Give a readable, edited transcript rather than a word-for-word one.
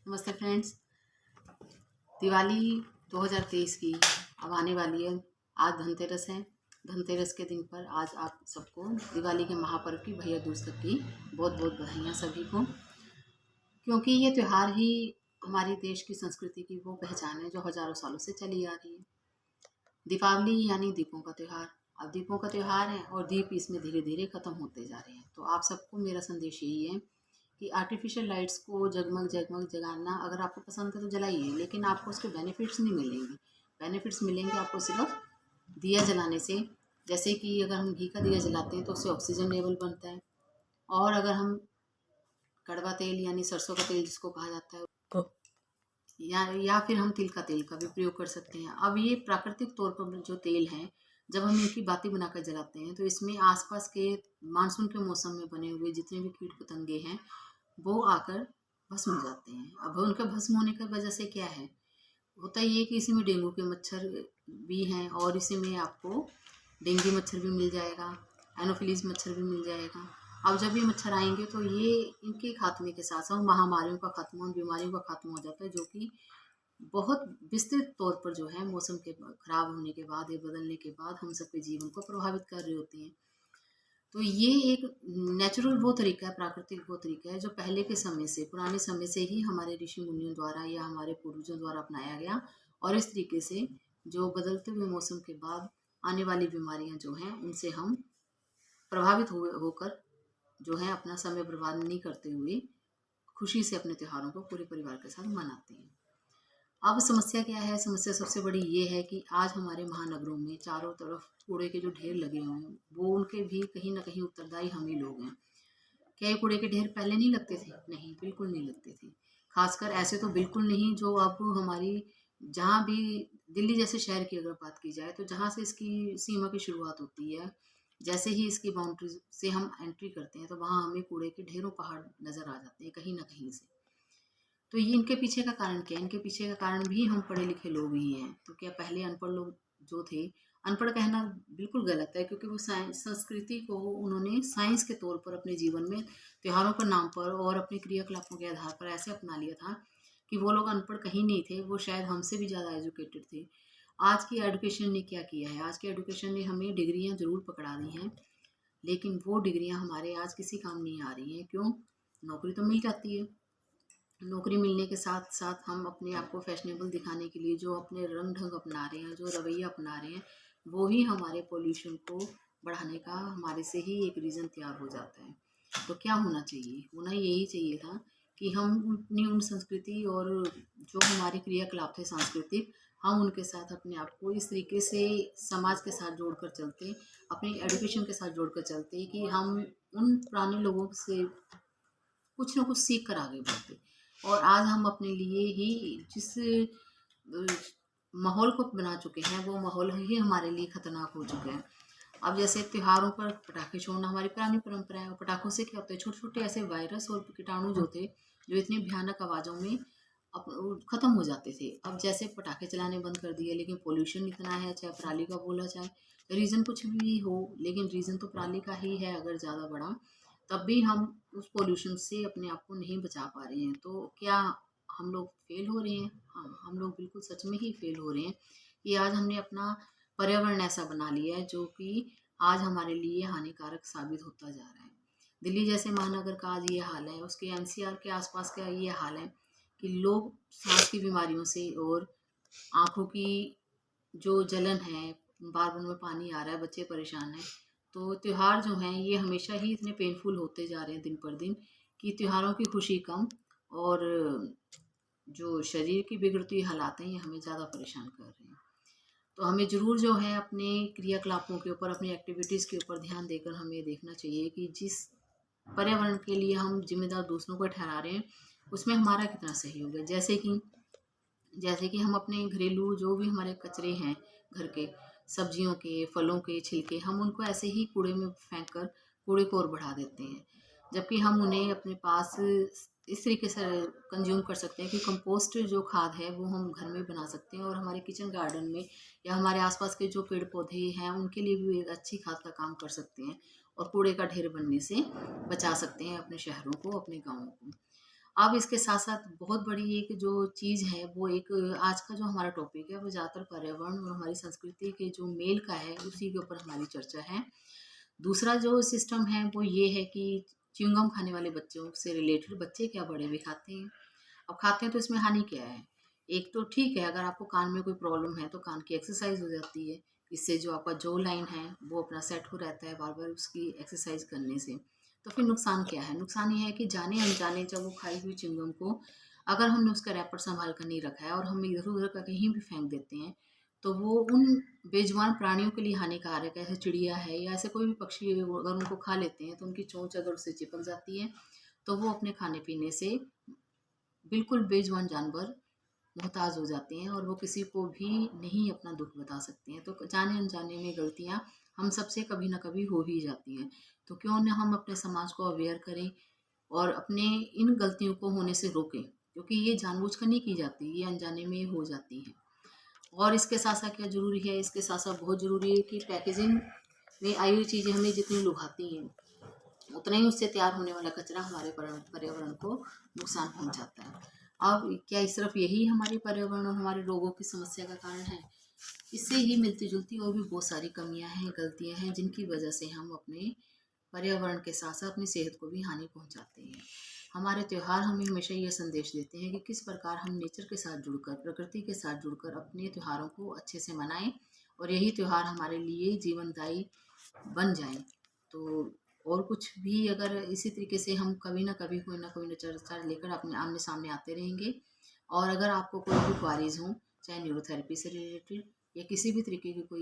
नमस्ते फ्रेंड्स। दिवाली 2023 की अब आने वाली है। आज धनतेरस है। धनतेरस के दिन पर आज आप सबको दिवाली के महापर्व की भैया दूज तक की बहुत बहुत बधाइयाँ सभी को, क्योंकि ये त्यौहार ही हमारी देश की संस्कृति की वो पहचान है जो हजारों सालों से चली आ रही है। दीपावली यानी दीपों का त्यौहार। अब दीपों का त्यौहार है और दीप इसमें धीरे धीरे खत्म होते जा रहे हैं। तो आप सबको मेरा संदेश यही है कि आर्टिफिशियल लाइट्स को जगमग जगमग जगाना अगर आपको पसंद है तो जलाइए, लेकिन आपको उसके बेनिफिट्स नहीं मिलेंगे। बेनिफिट्स मिलेंगे आपको सिर्फ दिया जलाने से। जैसे कि अगर हम घी का दिया जलाते हैं तो उससे ऑक्सीजन लेवल बनता है, और अगर हम कड़वा तेल यानी सरसों का तेल जिसको कहा जाता है या फिर हम तिल का तेल का भी प्रयोग कर सकते हैं। अब ये प्राकृतिक तौर पर जो तेल है, जब हम इनकी बाती बनाकर जलाते हैं तो इसमें आसपास के मानसून के मौसम में बने हुए जितने भी कीट पतंगे हैं वो आकर भस्म हो जाते हैं। अब उनके भस्म होने की वजह से क्या है, होता ये है कि इसी में डेंगू के मच्छर भी हैं और इसी में आपको डेंगू मच्छर भी मिल जाएगा, एनोफिलीज मच्छर भी मिल जाएगा। अब जब ये मच्छर आएंगे तो ये इनके खात्मे के साथ साथ महामारियों का खात्मा, बीमारियों का खात्मा हो जाता है, जो कि बहुत विस्तृत तौर पर जो है मौसम के खराब होने के बाद या बदलने के बाद हम सबके जीवन को प्रभावित कर रहे होते हैं। तो ये एक नेचुरल वो तरीका है, प्राकृतिक वो तरीका है जो पहले के समय से, पुराने समय से ही हमारे ऋषि मुनियों द्वारा या हमारे पूर्वजों द्वारा अपनाया गया। और इस तरीके से जो बदलते हुए मौसम के बाद आने वाली बीमारियां जो हैं उनसे हम प्रभावित होकर जो है अपना समय बर्बाद नहीं करते हुए खुशी से अपने त्योहारों को पूरे परिवार के साथ मनाते हैं। अब समस्या क्या है? समस्या सबसे बड़ी ये है कि आज हमारे महानगरों में चारों तरफ कूड़े के जो ढेर लगे हुए हैं वो उनके भी कहीं ना कहीं उत्तरदायी हम ही लोग हैं। क्या ये कूड़े के ढेर पहले नहीं लगते थे? नहीं, बिल्कुल नहीं लगते थे। खासकर ऐसे तो बिल्कुल नहीं जो अब हमारी, जहाँ भी दिल्ली जैसे शहर की अगर बात की जाए तो जहाँ से इसकी सीमा की शुरुआत होती है, जैसे ही इसकी बाउंड्री से हम एंट्री करते हैं तो वहाँ हमें कूड़े के ढेरों पहाड़ नजर आ जाते हैं कहीं ना कहीं से। तो ये इनके पीछे का कारण क्या है? इनके पीछे का कारण भी हम पढ़े लिखे लोग ही हैं। तो क्या पहले अनपढ़ लोग जो थे, अनपढ़ कहना बिल्कुल गलत है, क्योंकि वो साइंस संस्कृति को उन्होंने साइंस के तौर पर अपने जीवन में त्योहारों के नाम पर और अपने क्रियाकलापों के आधार पर ऐसे अपना लिया था कि वो लोग अनपढ़ कहीं नहीं थे, वो शायद हमसे भी ज़्यादा एजुकेटेड थे। आज की एजुकेशन ने क्या किया है? आज की एजुकेशन ने हमें डिग्रियां जरूर पकड़ा दी हैं, लेकिन वो डिग्रियां हमारे आज किसी काम नहीं आ रही हैं। क्यों? नौकरी तो मिल जाती है। नौकरी मिलने के साथ साथ हम अपने आप को फैशनेबल दिखाने के लिए जो अपने रंग ढंग अपना रहे हैं, जो रवैया अपना रहे हैं, वो ही हमारे पोल्यूशन को बढ़ाने का हमारे से ही एक रीज़न तैयार हो जाता है। तो क्या होना चाहिए? होना यही चाहिए था कि हम अपनी उन संस्कृति और जो हमारे क्रियाकलाप थे सांस्कृतिक, हम उनके साथ अपने आप को इस तरीके से समाज के साथ जोड़कर चलते, अपनी एजुकेशन के साथ जोड़कर चलते कि हम उन पुराने लोगों से कुछ ना कुछ सीख कर आगे बढ़ते। और आज हम अपने लिए ही जिस माहौल को बना चुके हैं वो माहौल ही हमारे लिए खतरनाक हो चुका है। अब जैसे त्योहारों पर पटाखे छोड़ना हमारी पुरानी परंपरा है, और पटाखों से क्या होता है, छोटे छोटे ऐसे वायरस और कीटाणु जो थे, जो इतनी भयानक आवाज़ों में खत्म हो जाते थे। अब जैसे पटाखे चलाने बंद कर दिए, लेकिन पोल्यूशन इतना है, चाहे पराली का बोला चाहे रीज़न कुछ भी हो, लेकिन रीज़न तो पराली का ही है अगर ज़्यादा बड़ा, तब भी हम उस पॉल्यूशन से अपने आप को नहीं बचा पा रहे हैं। तो क्या हम लोग फेल हो रहे हैं? हाँ, हम लोग बिल्कुल सच में ही फेल हो रहे हैं कि आज हमने अपना पर्यावरण ऐसा बना लिया है जो कि आज हमारे लिए हानिकारक साबित होता जा रहा है। दिल्ली जैसे महानगर का आज ये हाल है, उसके एनसीआर के आसपास का ये हाल है कि लोग सांस की बीमारियों से और आँखों की जो जलन है, बार बार में पानी आ रहा है, बच्चे परेशान हैं। तो त्योहार जो हैं ये हमेशा ही इतने पेनफुल होते जा रहे हैं दिन पर दिन कि त्योहारों की खुशी कम, और जो शरीर की बिगड़ती हुई हालात हैं ये हमें ज़्यादा परेशान कर रहे हैं। तो हमें ज़रूर जो है अपने क्रियाकलापों के ऊपर, अपनी एक्टिविटीज़ के ऊपर ध्यान देकर हमें देखना चाहिए कि जिस पर्यावरण के लिए हम जिम्मेदार दूसरों को ठहरा रहे हैं उसमें हमारा कितना सहयोग है। जैसे कि हम अपने घरेलू जो भी हमारे कचरे हैं घर के, सब्जियों के, फलों के छिलके, हम उनको ऐसे ही कूड़े में फेंक कर कूड़े को और बढ़ा देते हैं, जबकि हम उन्हें अपने पास इस तरीके से कंज्यूम कर सकते हैं कि कंपोस्ट जो खाद है वो हम घर में बना सकते हैं, और हमारे किचन गार्डन में या हमारे आसपास के जो पेड़ पौधे हैं उनके लिए भी एक अच्छी खाद का काम कर सकते हैं, और कूड़े का ढेर बनने से बचा सकते हैं अपने शहरों को, अपने गाँवों को। अब इसके साथ साथ बहुत बड़ी एक जो चीज़ है वो एक आज का जो हमारा टॉपिक है वो ज़्यादातर पर्यावरण और हमारी संस्कृति के जो मेल का है उसी के ऊपर हमारी चर्चा है। दूसरा जो सिस्टम है वो ये है कि च्युइंगम खाने वाले बच्चों से रिलेटेड, बच्चे क्या बड़े भी खाते हैं। अब खाते हैं तो इसमें हानि क्या है? एक तो ठीक है, अगर आपको कान में कोई प्रॉब्लम है तो कान की एक्सरसाइज हो जाती है। इससे जो आपका जो लाइन है वो अपना सेट हो रहता है बार बार उसकी एक्सरसाइज करने से। तो फिर नुकसान क्या है? नुकसान ये है कि जाने अनजाने जब वो खाई हुई च्युइंगम को अगर हमने उसका रैपर संभाल कर नहीं रखा है और हम इधर उधर का कहीं भी फेंक देते हैं तो वो उन बेजुबान प्राणियों के लिए हानिकारक है। ऐसे चिड़िया है या ऐसे कोई भी पक्षी अगर उनको खा लेते हैं तो उनकी चोंच अगर उससे चिपक जाती है तो वो अपने खाने पीने से बिल्कुल बेजुबान जानवर मोहताज हो जाते हैं और वो किसी को भी नहीं अपना दुख बता सकते हैं। तो जाने अनजाने में गलतियाँ हम सबसे कभी ना कभी हो ही जाती हैं। तो क्यों न हम अपने समाज को अवेयर करें और अपने इन गलतियों को होने से रोकें, क्योंकि ये जानबूझकर नहीं की जाती, ये अनजाने में हो जाती हैं। और इसके साथ साथ क्या ज़रूरी है, इसके साथ साथ बहुत ज़रूरी है कि पैकेजिंग में आई हुई चीज़ें हमें जितनी लुभाती हैं उतना ही उससे तैयार होने वाला कचरा हमारे पर्यावरण को नुकसान पहुंचाता है। अब क्या सिर्फ यही हमारे पर्यावरण और हमारे रोगों की समस्या का कारण है? इससे ही मिलती जुलती और भी बहुत सारी कमियां हैं, गलतियां हैं जिनकी वजह से हम अपने पर्यावरण के साथ साथ अपनी सेहत को भी हानि पहुंचाते हैं। हमारे त्यौहार हमें हमेशा यह संदेश देते हैं कि किस प्रकार हम नेचर के साथ जुड़कर, प्रकृति के साथ जुड़कर अपने त्योहारों को अच्छे से मनाएं और यही त्यौहार हमारे लिए जीवनदायी बन जाए। तो और कुछ भी अगर इसी तरीके से हम कभी ना कभी कोई ना कोई न चर्चा लेकर अपने आमने सामने आते रहेंगे। और अगर आपको कोई भी क्वारीज हो, चाहे न्यूरोथेरेपी से रिलेटेड या किसी भी तरीके की कोई